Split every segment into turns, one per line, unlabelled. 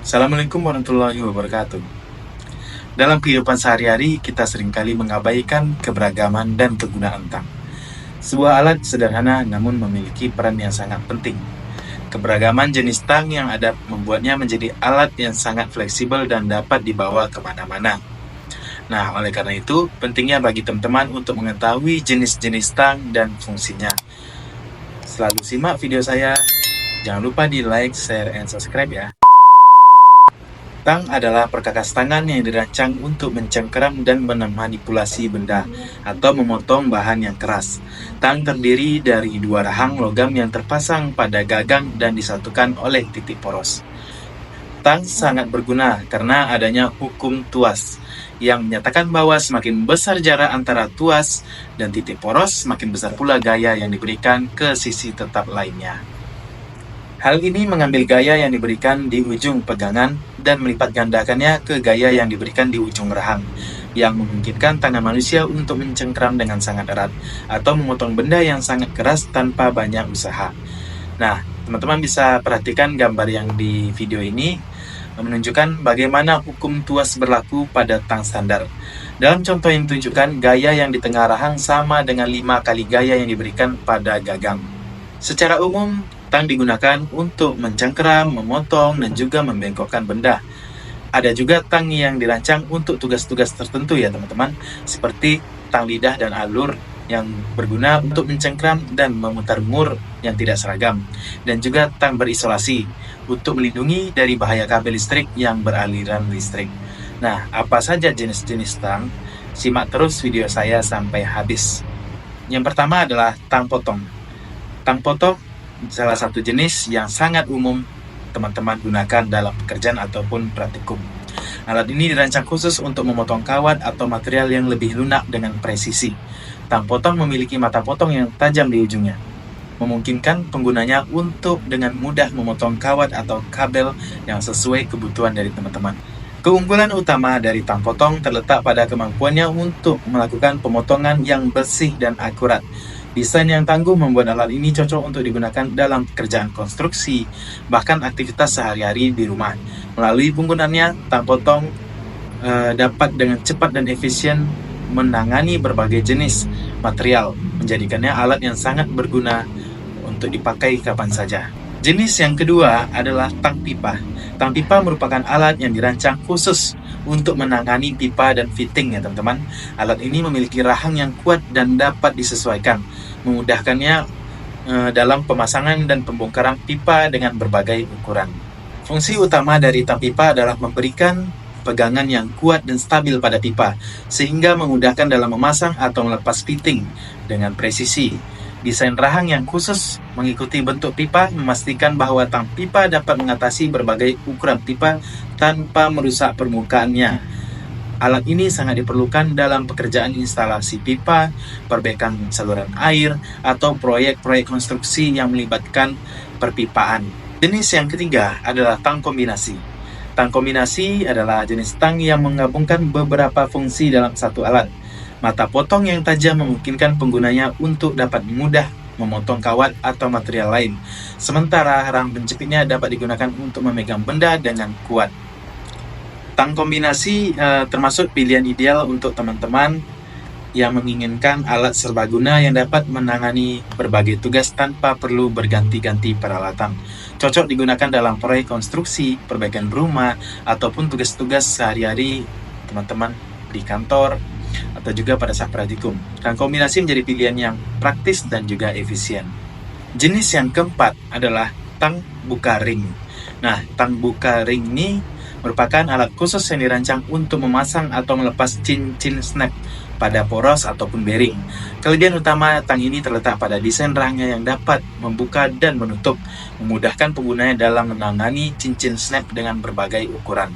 Assalamualaikum warahmatullahi wabarakatuh. Dalam kehidupan sehari-hari, kita seringkali mengabaikan keberagaman dan kegunaan tang. Sebuah alat sederhana namun memiliki peran yang sangat penting. Keberagaman jenis tang yang ada membuatnya menjadi alat yang sangat fleksibel dan dapat dibawa kemana-mana. Nah, oleh karena itu, pentingnya bagi teman-teman untuk mengetahui jenis-jenis tang dan fungsinya. Selalu simak video saya. Jangan lupa di like, share, and subscribe ya. Tang adalah perkakas tangan yang dirancang untuk mencengkeram dan memanipulasi benda atau memotong bahan yang keras. Tang terdiri dari dua rahang logam yang terpasang pada gagang dan disatukan oleh titik poros. Tang sangat berguna karena adanya hukum tuas yang menyatakan bahwa semakin besar jarak antara tuas dan titik poros, semakin besar pula gaya yang diberikan ke sisi tetap lainnya. Hal ini mengambil gaya yang diberikan di ujung pegangan dan melipat gandakannya ke gaya yang diberikan di ujung rahang, yang memungkinkan tangan manusia untuk mencengkeram dengan sangat erat atau memotong benda yang sangat keras tanpa banyak usaha. Nah, teman-teman bisa perhatikan gambar yang di video ini menunjukkan bagaimana hukum tuas berlaku pada tang standar. Dalam contoh yang ditunjukkan, gaya yang di tengah rahang sama dengan 5 kali gaya yang diberikan pada gagang. Secara umum, tang digunakan untuk mencengkeram, memotong, dan juga membengkokkan benda. Ada juga tang yang dirancang untuk tugas-tugas tertentu ya teman-teman, seperti tang lidah dan alur yang berguna untuk mencengkeram dan memutar mur yang tidak seragam, dan juga tang berisolasi untuk melindungi dari bahaya kabel listrik yang beraliran listrik. Nah, apa saja jenis-jenis tang? Simak terus video saya sampai habis. Yang pertama adalah tang potong. Tang potong salah satu jenis yang sangat umum teman-teman gunakan dalam pekerjaan ataupun praktikum. Alat ini dirancang khusus untuk memotong kawat atau material yang lebih lunak dengan presisi. Tang potong memiliki mata potong yang tajam di ujungnya, memungkinkan penggunanya untuk dengan mudah memotong kawat atau kabel yang sesuai kebutuhan dari teman-teman. Keunggulan utama dari tang potong terletak pada kemampuannya untuk melakukan pemotongan yang bersih dan akurat. Desain yang tangguh membuat alat ini cocok untuk digunakan dalam pekerjaan konstruksi, bahkan aktivitas sehari-hari di rumah. Melalui penggunaannya, tang potong dapat dengan cepat dan efisien menangani berbagai jenis material, menjadikannya alat yang sangat berguna untuk dipakai kapan saja. Jenis yang kedua adalah tang pipa. Tang pipa merupakan alat yang dirancang khusus untuk menangani pipa dan fitting ya teman-teman. Alat ini memiliki rahang yang kuat dan dapat disesuaikan, memudahkannya dalam pemasangan dan pembongkaran pipa dengan berbagai ukuran. Fungsi utama dari tang pipa adalah memberikan pegangan yang kuat dan stabil pada pipa, sehingga memudahkan dalam memasang atau melepas fitting dengan presisi. Desain rahang yang khusus mengikuti bentuk pipa memastikan bahwa tang pipa dapat mengatasi berbagai ukuran pipa tanpa merusak permukaannya. Alat ini sangat diperlukan dalam pekerjaan instalasi pipa, perbaikan saluran air, atau proyek-proyek konstruksi yang melibatkan perpipaan. Jenis yang ketiga adalah tang kombinasi. Tang kombinasi adalah jenis tang yang menggabungkan beberapa fungsi dalam satu alat. Mata potong yang tajam memungkinkan penggunanya untuk dapat mudah memotong kawat atau material lain, sementara rahang penjepitnya dapat digunakan untuk memegang benda dengan kuat. Tang kombinasi termasuk pilihan ideal untuk teman-teman yang menginginkan alat serbaguna yang dapat menangani berbagai tugas tanpa perlu berganti-ganti peralatan. Cocok digunakan dalam proyek konstruksi, perbaikan rumah, ataupun tugas-tugas sehari-hari teman-teman di kantor, atau juga pada saat praktikum. Tang kombinasi menjadi pilihan yang praktis dan juga efisien. Jenis yang keempat adalah tang buka ring. Nah, tang buka ring ini merupakan alat khusus yang dirancang untuk memasang atau melepas cincin snap pada poros ataupun bearing. Kelebihan utama tang ini terletak pada desain rahangnya yang dapat membuka dan menutup, memudahkan penggunanya dalam menangani cincin snap dengan berbagai ukuran.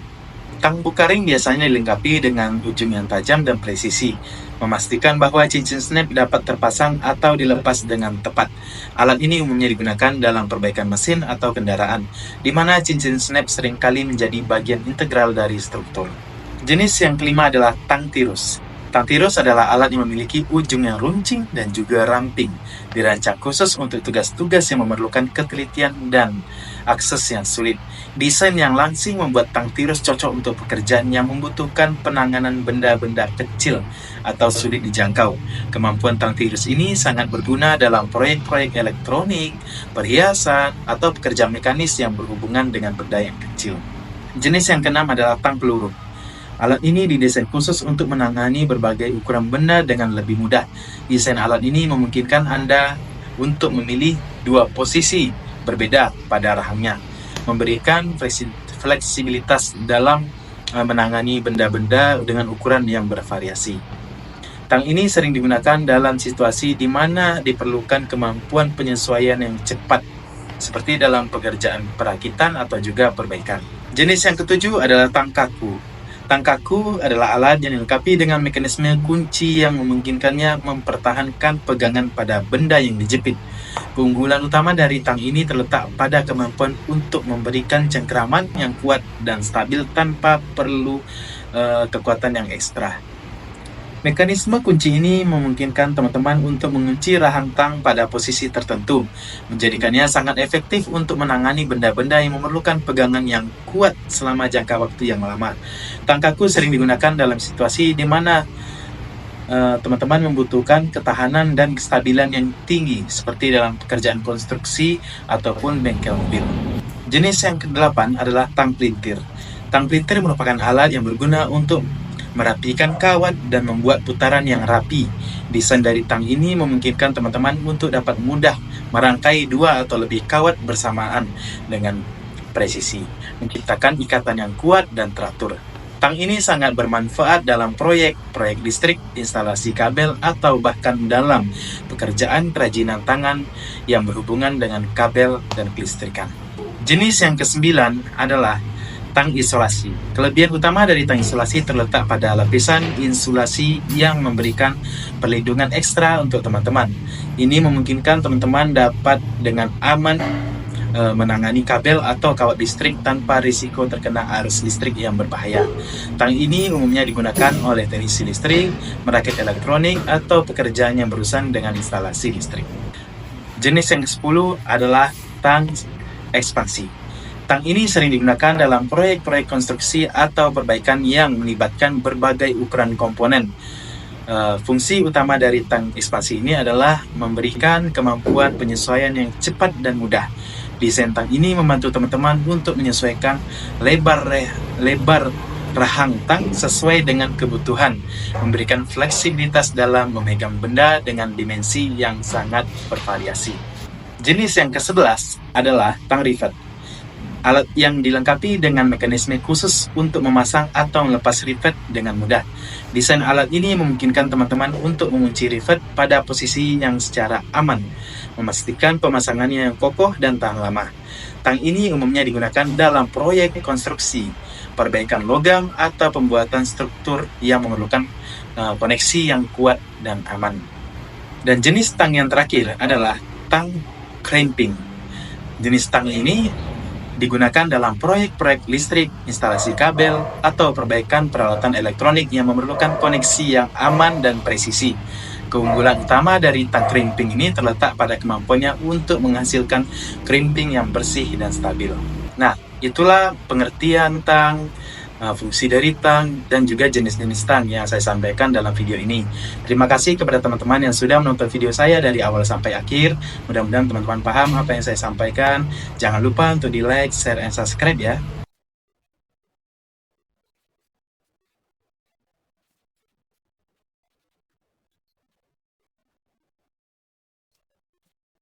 Tang buka ring biasanya dilengkapi dengan ujung yang tajam dan presisi, memastikan bahwa cincin snap dapat terpasang atau dilepas dengan tepat. Alat ini umumnya digunakan dalam perbaikan mesin atau kendaraan, di mana cincin snap seringkali menjadi bagian integral dari struktur. Jenis yang kelima adalah tang tirus. Tang tirus adalah alat yang memiliki ujung yang runcing dan juga ramping, dirancang khusus untuk tugas-tugas yang memerlukan ketelitian dan akses yang sulit. Desain yang langsing membuat tang tirus cocok untuk pekerjaan yang membutuhkan penanganan benda-benda kecil atau sulit dijangkau. Kemampuan tang tirus ini sangat berguna dalam proyek-proyek elektronik, perhiasan, atau pekerjaan mekanis yang berhubungan dengan benda yang kecil. Jenis yang keenam adalah tang peluru. Alat ini didesain khusus untuk menangani berbagai ukuran benda dengan lebih mudah. Desain alat ini memungkinkan Anda untuk memilih dua posisi berbeda pada rahangnya, memberikan fleksibilitas dalam menangani benda-benda dengan ukuran yang bervariasi. Tang ini sering digunakan dalam situasi di mana diperlukan kemampuan penyesuaian yang cepat, seperti dalam pekerjaan perakitan atau juga perbaikan. Jenis yang ketujuh adalah tang kaku. Tang kaku adalah alat yang dilengkapi dengan mekanisme kunci yang memungkinkannya mempertahankan pegangan pada benda yang dijepit. Keunggulan utama dari tang ini terletak pada kemampuan untuk memberikan cengkraman yang kuat dan stabil tanpa perlu kekuatan yang ekstra. Mekanisme kunci ini memungkinkan teman-teman untuk mengunci rahang tang pada posisi tertentu, menjadikannya sangat efektif untuk menangani benda-benda yang memerlukan pegangan yang kuat selama jangka waktu yang lama. Tang kaku sering digunakan dalam situasi di mana teman-teman membutuhkan ketahanan dan kestabilan yang tinggi, seperti dalam pekerjaan konstruksi ataupun bengkel mobil. Jenis yang ke-8 adalah tang pelintir. Tang pelintir merupakan alat yang berguna untuk merapikan kawat dan membuat putaran yang rapi. Desain dari tang ini memungkinkan teman-teman untuk dapat mudah merangkai dua atau lebih kawat bersamaan dengan presisi, menciptakan ikatan yang kuat dan teratur. Tang ini sangat bermanfaat dalam proyek listrik, instalasi kabel, atau bahkan dalam pekerjaan kerajinan tangan yang berhubungan dengan kabel dan kelistrikan. Jenis yang ke-9 adalah tang isolasi. Kelebihan utama dari tang isolasi terletak pada lapisan insulasi yang memberikan perlindungan ekstra untuk teman-teman. Ini memungkinkan teman-teman dapat dengan aman menangani kabel atau kawat listrik tanpa risiko terkena arus listrik yang berbahaya. Tang ini umumnya digunakan oleh teknisi listrik, merakit elektronik, atau pekerjaan yang berurusan dengan instalasi listrik. Jenis yang ke-10 adalah tang ekspansi. Tang ini sering digunakan dalam proyek-proyek konstruksi atau perbaikan yang melibatkan berbagai ukuran komponen. Fungsi utama dari tang ekspansi ini adalah memberikan kemampuan penyesuaian yang cepat dan mudah. Desain tang ini membantu teman-teman untuk menyesuaikan lebar rahang tang sesuai dengan kebutuhan, memberikan fleksibilitas dalam memegang benda dengan dimensi yang sangat bervariasi. Jenis yang ke-11 adalah tang rivet. Alat yang dilengkapi dengan mekanisme khusus untuk memasang atau melepas rivet dengan mudah. Desain alat ini memungkinkan teman-teman untuk mengunci rivet pada posisi yang secara aman, memastikan pemasangannya yang kokoh dan tahan lama. Tang ini umumnya digunakan dalam proyek konstruksi, perbaikan logam, atau pembuatan struktur yang memerlukan koneksi yang kuat dan aman. Dan jenis tang yang terakhir adalah tang crimping. Jenis tang ini digunakan dalam proyek-proyek listrik, instalasi kabel, atau perbaikan peralatan elektronik yang memerlukan koneksi yang aman dan presisi. Keunggulan utama dari tang crimping ini terletak pada kemampuannya untuk menghasilkan crimping yang bersih dan stabil. Nah, itulah pengertian tang, fungsi dari tang, dan juga jenis-jenis tang yang saya sampaikan dalam video ini. Terima kasih kepada teman-teman yang sudah menonton video saya dari awal sampai akhir. Mudah-mudahan teman-teman paham apa yang saya sampaikan. Jangan lupa untuk di like, share, dan subscribe ya.